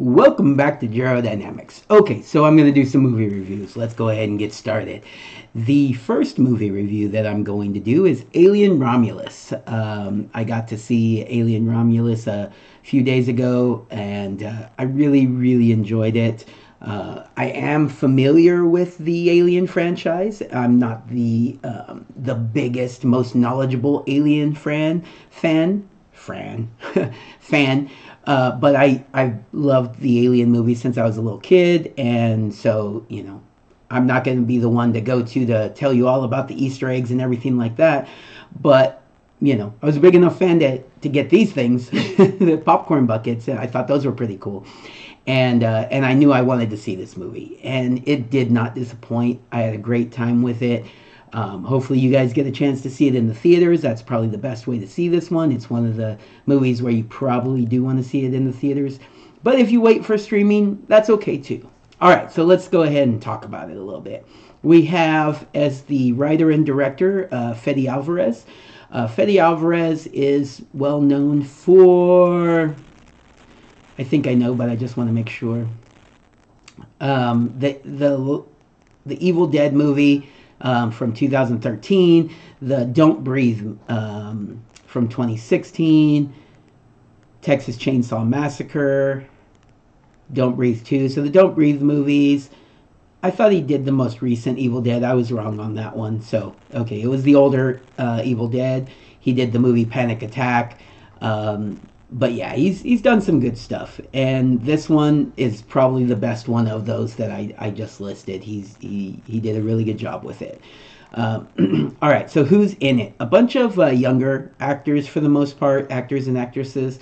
Welcome back to Dynamics. Okay, so I'm going to do some movie reviews. Let's go ahead and get started. The first movie review that I'm going to do is Alien Romulus. I got to see Alien Romulus a few days ago, and I really enjoyed it. I am familiar with the Alien franchise. I'm not the biggest, most knowledgeable Alien fan, fan. But I've loved the Alien movies since I was a little kid, and so I'm not going to be the one to go to tell you all about the Easter eggs and everything like that. But I was a big enough fan to get these things, the popcorn buckets, and I thought those were pretty cool. And I knew I wanted to see this movie, and it did not disappoint. I had a great time with it. Hopefully you guys get a chance to see it in the theaters. That's probably the best way to see this one. It's one of the movies where you probably do want to see it in the theaters. But if you wait for streaming, that's okay too. All right, so let's go ahead and talk about it a little bit. We have as the writer and director Fede Alvarez. Fede Alvarez is well known for, I think I know, but I just want to make sure. The Evil Dead movie. From 2013, the Don't Breathe from 2016, Texas Chainsaw Massacre, Don't Breathe 2. So the Don't Breathe movies, I thought he did the most recent Evil Dead. I was wrong on that one. So, okay, it was the older Evil Dead. He did the movie Panic Attack. But yeah, he's done some good stuff, and this one is probably the best one of those that I just listed. He did a really good job with it. All right, so who's in it? A bunch of younger actors for the most part, actors and actresses.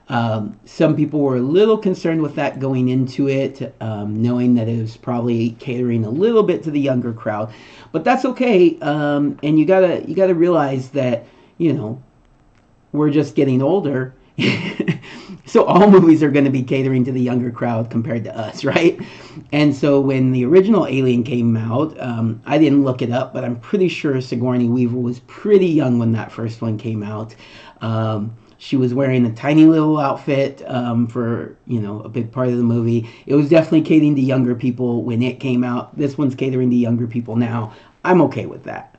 Some people were a little concerned with that going into it, knowing that it was probably catering a little bit to the younger crowd, but that's okay. And you gotta realize that we're just getting older. So all movies are going to be catering to the younger crowd compared to us, right? And so when the original Alien came out, I didn't look it up, but I'm pretty sure Sigourney Weaver was pretty young when that first one came out. She was wearing a tiny little outfit for a big part of the movie. It was definitely catering to younger people when it came out. This one's catering to younger people now. I'm okay with that.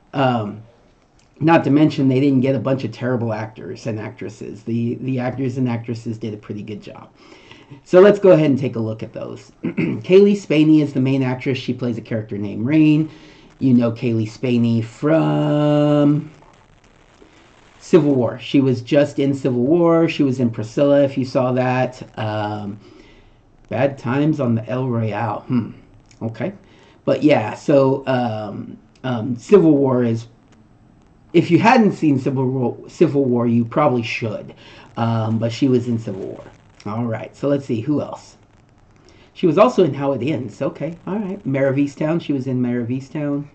Not to mention they didn't get a bunch of terrible actors and actresses. The actors and actresses did a pretty good job. So let's go ahead and take a look at those. Kaylee Spaney is the main actress. She plays a character named Rain. You know Kaylee Spaney from Civil War. She was just in Civil War. She was in Priscilla, if you saw that. Bad Times on the El Royale. Okay. But yeah, so Civil War is, if you hadn't seen Civil War, you probably should. But she was in Civil War. All right, so let's see, who else? She was also in How It Ends. Okay, all right. Mare of Easttown, she was in Mare of Easttown.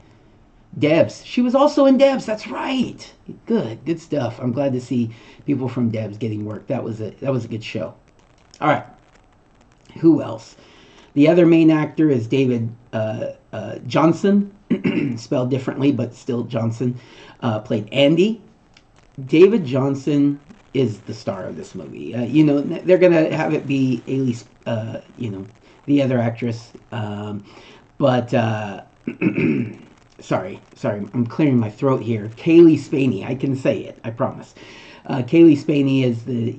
Debs, she was also in Debs, that's right. Good stuff. I'm glad to see people from Debs getting work. That was a good show. All right, who else? The other main actor is David Johnson, spelled differently, but still Johnson, played Andy. David Johnson is the star of this movie. They're going to have it be Ailey, the other actress. But, sorry, I'm clearing my throat here. Kaylee Spaney, I can say it, I promise. Kaylee Spaney is the,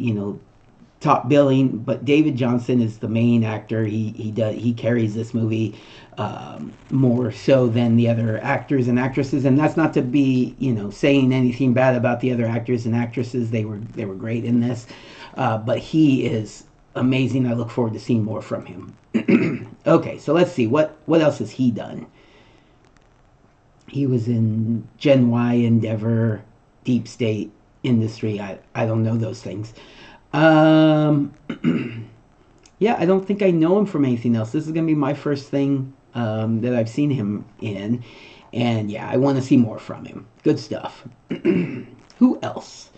top billing, but David Johnson is the main actor. He carries this movie more so than the other actors and actresses, and that's not to be saying anything bad about the other actors and actresses. They were great in this, but he is amazing. I look forward to seeing more from him. Okay, so let's see what else has he done. He was in Gen Y, Endeavor, Deep State, Industry. I don't know those things. Yeah, I don't think I know him from anything else. This is going to be my first thing that I've seen him in. And yeah, I want to see more from him. Good stuff. Who else?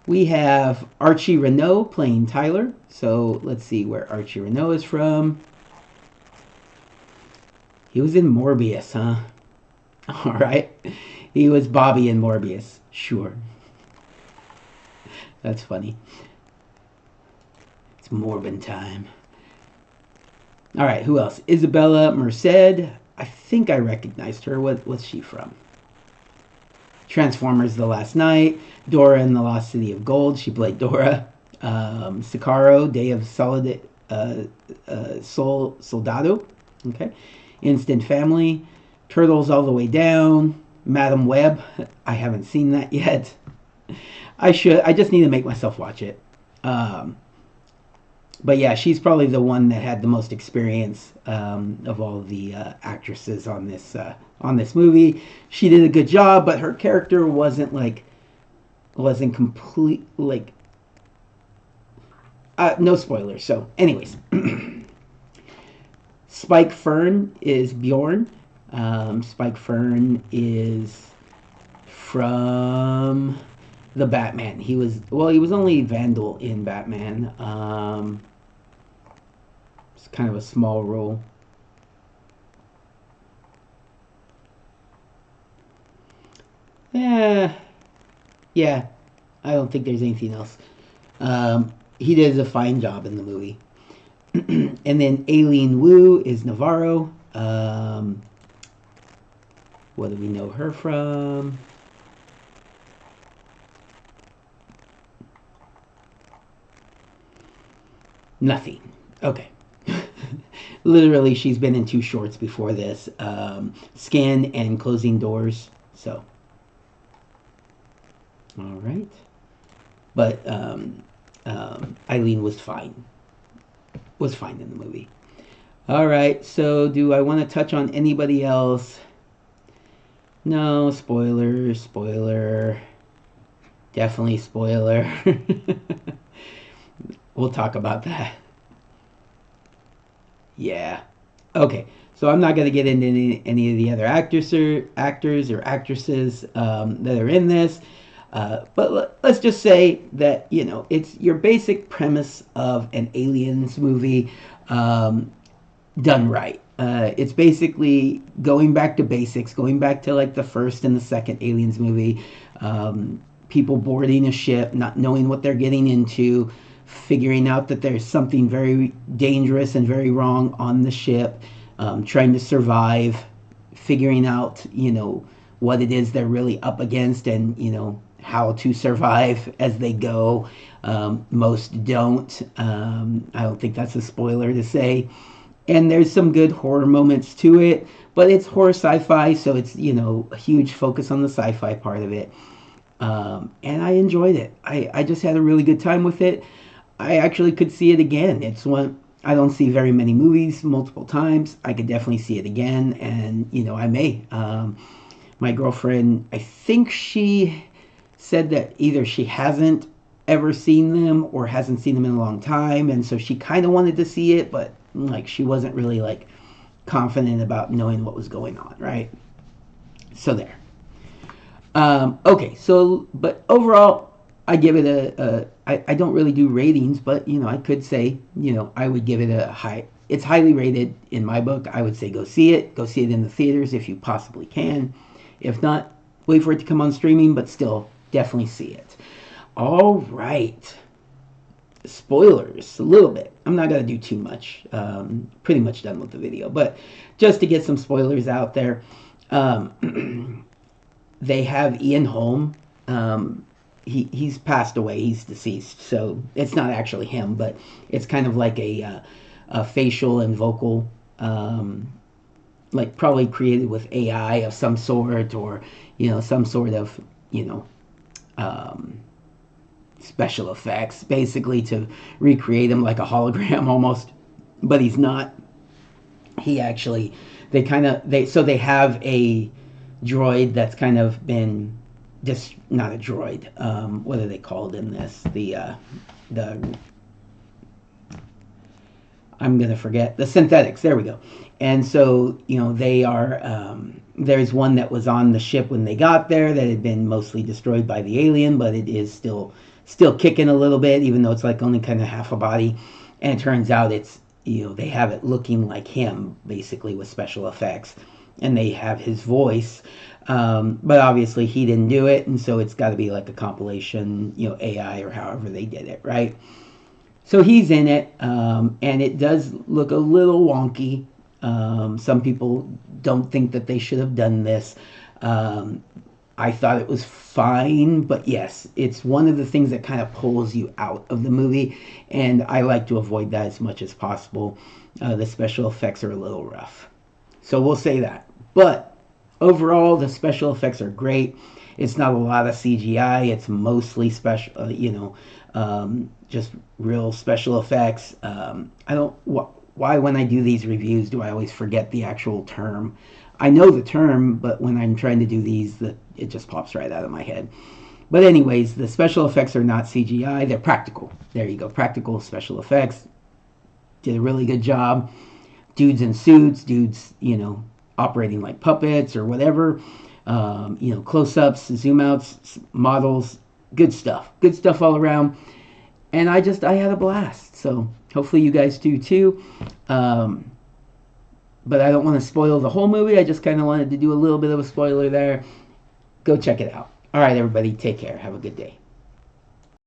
We have Archie Renault playing Tyler. So let's see where Archie Renault is from. He was in Morbius, huh? All right. He was Bobby in Morbius. Sure. That's funny. It's Morbin time. All right, who else? Isabella Merced. I think I recognized her. What's she from? Transformers: The Last Night. Dora and the Lost City of Gold. She played Dora. Sicaro, Day of Soldado. Okay. Instant Family. Turtles All the Way Down. Madam Web. I haven't seen that yet. I should. I just need to make myself watch it. But yeah, she's probably the one that had the most experience of all the actresses on this movie. She did a good job, but her character wasn't complete like. No spoilers. So, anyways, Spike Fern is Bjorn. Spike Fern is from the Batman. He was only Vandal in Batman. It's kind of a small role. Yeah, I don't think there's anything else. He did a fine job in the movie. And then Aileen Wu is Navarro. What do we know her from? Nothing. Okay. Literally, she's been in 2 shorts before this. Skin and Closing Doors. So. All right. But Eileen was fine. Was fine in the movie. All right. So, do I want to touch on anybody else? No. Spoiler. Definitely spoiler. We'll talk about that. Yeah. Okay. So I'm not going to get into any of the other actors or actresses that are in this. But let's just say that, it's your basic premise of an aliens movie done right. It's basically going back to basics, going back to like the first and the second Aliens movie. People boarding a ship, not knowing what they're getting into, figuring out that there's something very dangerous and very wrong on the ship, trying to survive, figuring out, what it is they're really up against and, how to survive as they go. Most don't. I don't think that's a spoiler to say. And there's some good horror moments to it, but it's horror sci-fi, so it's, a huge focus on the sci-fi part of it. And I enjoyed it. I just had a really good time with it. I actually could see it again. It's one I don't see very many movies multiple times. I could definitely see it again, and I may. My girlfriend, I think she said that either she hasn't ever seen them or hasn't seen them in a long time, and so she kind of wanted to see it, but like she wasn't really like confident about knowing what was going on, right? So there. Okay, so but overall, I give it I don't really do ratings, but I could say I would give it a high. It's highly rated in my book. I would say go see it. Go see it in the theaters if you possibly can. If not, wait for it to come on streaming, but still definitely see it. All right. Spoilers a little bit. I'm not gonna do too much. Pretty much done with the video, but just to get some spoilers out there. They have Ian Holm. He's passed away. He's deceased, so it's not actually him, but it's kind of like a facial and vocal, like probably created with AI of some sort, or some sort of special effects, basically to recreate him like a hologram almost. But he's not. He actually, they have a droid that's kind of been just not a droid. What are they called in this? I'm gonna forget the synthetics. There we go. And so they are. There's one that was on the ship when they got there that had been mostly destroyed by the alien, but it is still kicking a little bit, even though it's like only kind of half a body. And it turns out it's they have it looking like him basically with special effects, and they have his voice. But obviously he didn't do it, and so it's got to be like a compilation, AI or however they did it, right? So he's in it, and it does look a little wonky. Some people don't think that they should have done this. Um, I thought it was fine, but yes, it's one of the things that kind of pulls you out of the movie, and I like to avoid that as much as possible. The special effects are a little rough, so we'll say that. But overall, the special effects are great. It's not a lot of CGI. It's mostly special, just real special effects. I don't why when I do these reviews do I always forget the actual term. I know the term, but when I'm trying to do these, it just pops right out of my head. But anyways, the special effects are not CGI. They're practical. There you go. Practical special effects. Did a really good job. Dudes in suits, dudes, operating like puppets or whatever. Close-ups, zoom-outs, models. Good stuff. Good stuff all around. And I had a blast. So hopefully you guys do too. But I don't want to spoil the whole movie. I just kind of wanted to do a little bit of a spoiler there. Go check it out. All right, everybody. Take care. Have a good day.